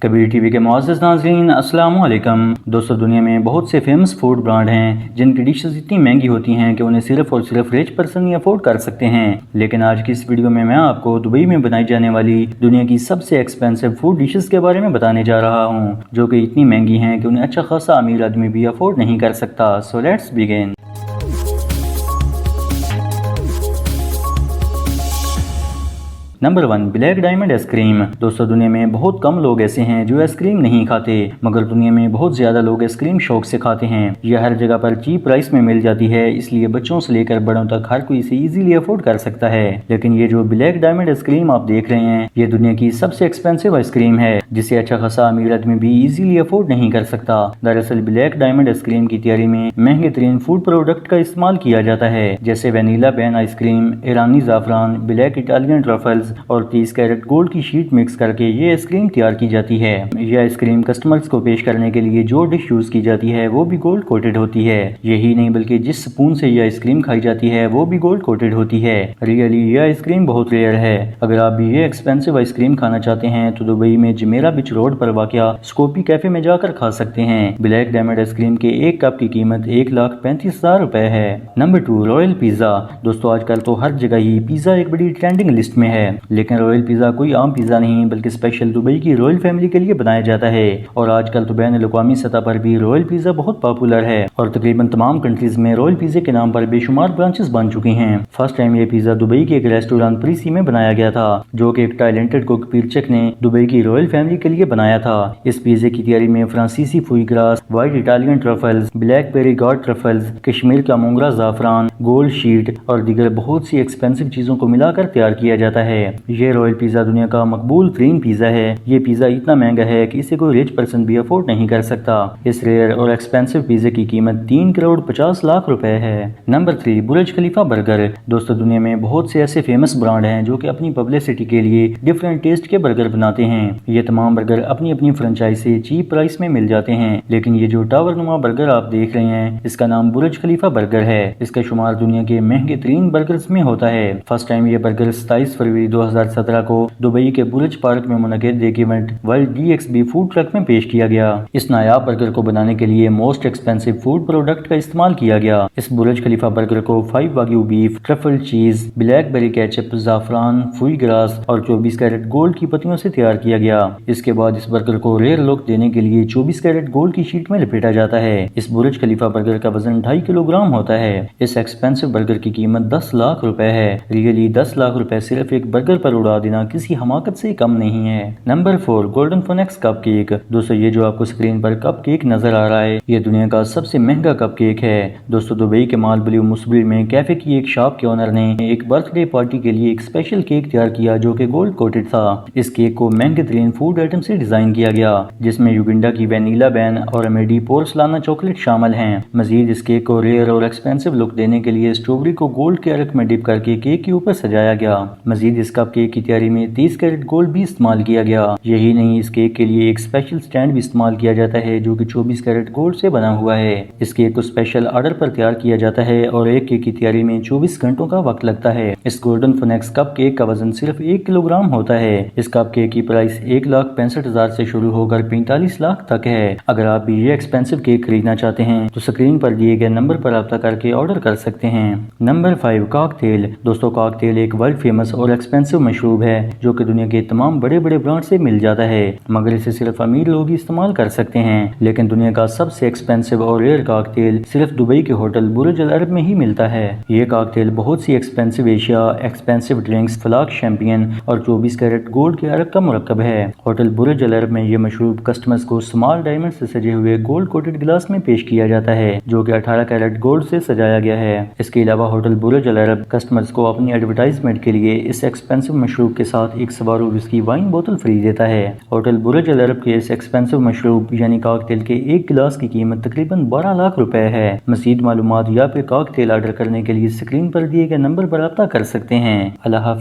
Kabir TV के मुअज़्ज़ज़ नाज़रीन, अस्सलामु अलैकुम। दोस्तों, दुनिया में बहुत से फेमस फूड ब्रांड हैं जिनकी डिशेस इतनी महंगी होती हैं कि उन्हें सिर्फ और सिर्फ रिच पर्सन ही अफोर्ड कर सकते हैं। लेकिन आज की इस वीडियो में मैं आपको दुबई में बनाई जाने वाली दुनिया की सबसे एक्सपेंसिव फूड डिशेस के बारे में बताने जा रहा हूँ, जो कि इतनी महंगी हैं कि उन्हें अच्छा खासा अमीर आदमी भी अफोर्ड नहीं कर सकता। So let's begin. Number 1, black diamond ice cream. दोस्तों, दुनिया में बहुत कम लोग ऐसे हैं जो आइसक्रीम नहीं खाते, मगर दुनिया में बहुत ज्यादा लोग आइसक्रीम शौक से खाते हैं। यह हर जगह पर चीप प्राइस में मिल जाती है, इसलिए बच्चों से लेकर बड़ों तक हर कोई इसे इजीली अफोर्ड कर सकता है। लेकिन ये जो ब्लैक डायमंड आइसक्रीम आप देख रहे हैं, ये दुनिया की सबसे एक्सपेंसिव आइसक्रीम है, जिसे अच्छा खासा अमीर आदमी भी इजीली अफोर्ड नहीं कर सकता। दरअसल ब्लैक डायमंड आइसक्रीम की तैयारी में महंगे तरीन फूड प्रोडक्ट का इस्तेमाल किया जाता है, जैसे वनीला बैन आइसक्रीम, ईरानी ज़ाफ़रान, ब्लैक इटालियन ट्रफल्स और 30 कैरेट गोल्ड की शीट मिक्स करके ये आइसक्रीम तैयार की जाती है। यह आइसक्रीम कस्टमर्स को पेश करने के लिए जो डिश यूज की जाती है वो भी गोल्ड कोटेड होती है। यही नहीं बल्कि जिस स्पून से यह आइसक्रीम खाई जाती है वो भी गोल्ड कोटेड होती है। रियली यह आइसक्रीम बहुत रेयर है। अगर आप भी ये एक्सपेंसिव आइसक्रीम खाना चाहते हैं तो दुबई में जमेरा बीच रोड पर वाक़या स्कोपी कैफे में जाकर खा सकते हैं। ब्लैक डायमंड आइसक्रीम के एक कप की कीमत 1,35,000 रुपए है। Number 2, royal pizza. दोस्तों, आजकल तो हर जगह ही पिज्जा एक बड़ी ट्रेंडिंग लिस्ट में है, लेकिन रॉयल पिज़्ज़ा कोई आम पिज़्ज़ा नहीं बल्कि स्पेशल दुबई की रॉयल फैमिली के लिए बनाया जाता है। और आजकल तो बैन अवी सतह पर भी रॉयल पिज़्ज़ा बहुत पॉपुलर है और तकरीबन तमाम कंट्रीज में रॉयल पिज़्ज़ा के नाम पर बेशुमार ब्रांचेस बन चुकी हैं। फर्स्ट टाइम ये पिज़्ज़ा दुबई के एक रेस्टोरेंट प्रीसी में बनाया गया था, जो कि एक टैलेंटेड कुक पीरचक ने दुबई की रॉयल फैमिली के लिए बनाया था। इस पिज़्ज़े की तैयारी में फ्रांसीसी foie gras, white Italian truffles, black Perigord truffles, Kashmir का मोंगरा ज़ाफ़रान, गोल्ड शीट और दीगर बहुत सी एक्सपेंसिव चीजों को मिलाकर तैयार किया जाता है। ये रॉयल पिज़्ज़ा दुनिया का मकबूल तरीन पिज़्ज़ा है। ये पिज़्ज़ा इतना महंगा है कि इसे कोई रिच पर्सन भी अफोर्ड नहीं कर सकता। इस रेयर और एक्सपेंसिव पिज़्ज़े की कीमत 3,50,00,000 रुपए है। नंबर 3, बुर्ज खलीफा बर्गर। दोस्तों, दुनिया में बहुत से ऐसे फेमस ब्रांड हैं जो कि अपनी पब्लिसिटी के लिए डिफरेंट टेस्ट के बर्गर बनाते हैं। ये तमाम बर्गर अपनी अपनी फ्रेंचाइज से चीप प्राइस में मिल जाते हैं, लेकिन ये जो टावर नुमा बर्गर आप देख रहे हैं, इसका नाम बुर्ज खलीफा बर्गर है। इसका शुमार दुनिया के महंगे तरीन बर्गर्स में होता है। फर्स्ट टाइम ये बर्गर 27 फरवरी 2017 को दुबई के बुर्ज पार्क में मुनक़िद एक event world DXB food truck में पेश किया गया। इस नायाब बर्गर को बनाने के लिए मोस्ट एक्सपेंसिव फूड प्रोडक्ट का इस्तेमाल किया गया। इस बुर्ज खलीफा बर्गर को 5 वाग्यू बीफ, ट्रफल चीज, ब्लैकबेरी केचप, ज़ाफ़रान, फुई ग्रास और 24 कैरेट गोल्ड की पत्तियों से तैयार किया गया। इसके बाद इस बर्गर को रेयर लुक देने के लिए 24 कैरेट गोल्ड की शीट में लपेटा जाता है। इस बुर्ज खलीफा बर्गर का वजन 2.5 किलोग्राम होता है। इस एक्सपेंसिव बर्गर की कीमत 10 लाख रुपए है। रियली 10 लाख रुपए सिर्फ एक बर्गर पर उड़ा देना किसी हमाकत से कम नहीं है। Number 4, golden Phoenix cup cake. दोस्तों, ये जो आपको स्क्रीन पर कप केक नजर आ रहा है, ये दुनिया का सबसे महंगा कप केक है। दोस्तों, दुबई के माल ब्लू मुसबिल में कैफे की एक शॉप के ओनर ने एक बर्थडे पार्टी के लिए एक स्पेशल केक तैयार किया जो कि गोल्ड कोटेड था। इस केक को महंगे तरीन फूड आइटम से डिजाइन किया गया, जिसमें युगिंडा की वैनिला बैन और अमेडी पोर्सलाना चॉकलेट शामिल हैं। मजीद इस केक को रेयर और एक्सपेंसिव लुक देने के लिए स्ट्रॉबेरी को गोल्ड के अर्क में डिप करके केक के ऊपर सजाया गया। मजीद इस कप केक की तैयारी में 30 कैरेट गोल्ड भी इस्तेमाल किया गया। यही नहीं, इस केक के लिए एक स्पेशल स्टैंड भी इस्तेमाल किया जाता है जो कि 24 कैरेट गोल्ड से बना हुआ है। इस केक को स्पेशल ऑर्डर पर तैयार किया जाता है और एक केक की तैयारी में 24 घंटों का वक्त लगता है। इस गोल्डन फोनेक्स कप केक का वजन सिर्फ 1 किलोग्राम होता है। इस कप केक की प्राइस 1,65,000 से शुरू होकर 45 लाख तक है। अगर आप भी ये एक्सपेंसिव केक खरीदना चाहते हैं तो स्क्रीन पर दिए गए नंबर पर रब्ता करके ऑर्डर कर सकते हैं। Number 5, cocktail. दोस्तों, कॉकटेल एक वर्ल्ड फेमस और एक्सपेंसिव मशरूब है जो कि दुनिया के तमाम बड़े बड़े ब्रांड से मिल जाता है, मगर इसे सिर्फ अमीर लोग ही इस्तेमाल कर सकते हैं। लेकिन दुनिया का सबसे एक्सपेंसिव और रेयर कॉकटेल सिर्फ दुबई के होटल बुर्ज अल अरब में ही मिलता है। ये कॉकटेल बहुत सी एक्सपेंसिव एशिया, एक्सपेंसिव ड्रिंक्स, फ्लाक शैंपियन और 24 कैरेट गोल्ड के अर्क का मुरक्कब है। होटल बुर्ज अल अरब में ये मशरूब कस्टमर्स को स्मॉल डायमंड से सजे हुए गोल्ड कोटेड गिलास में पेश किया जाता है, जो कि 18 कैरेट गोल्ड से सजाया गया है। इसके अलावा होटल बुर्ज अल अरब कस्टमर्स को अपनी एडवर्टाइजमेंट के लिए इस एक्सपेंसिव मशरूब के साथ एक सवारू विस्की वाइन बोतल फ्री देता है। होटल बुर्ज अल अरब के इस एक्सपेंसिव मशरूब यानी कॉकटेल के एक गिलास की कीमत तकरीबन 12 लाख रुपए है। मज़ीद मालूमात या फिर कॉकटेल ऑर्डर करने के लिए स्क्रीन पर दिए गए नंबर पर रब्ता कर सकते हैं। अल्लाह हाफ़िज़।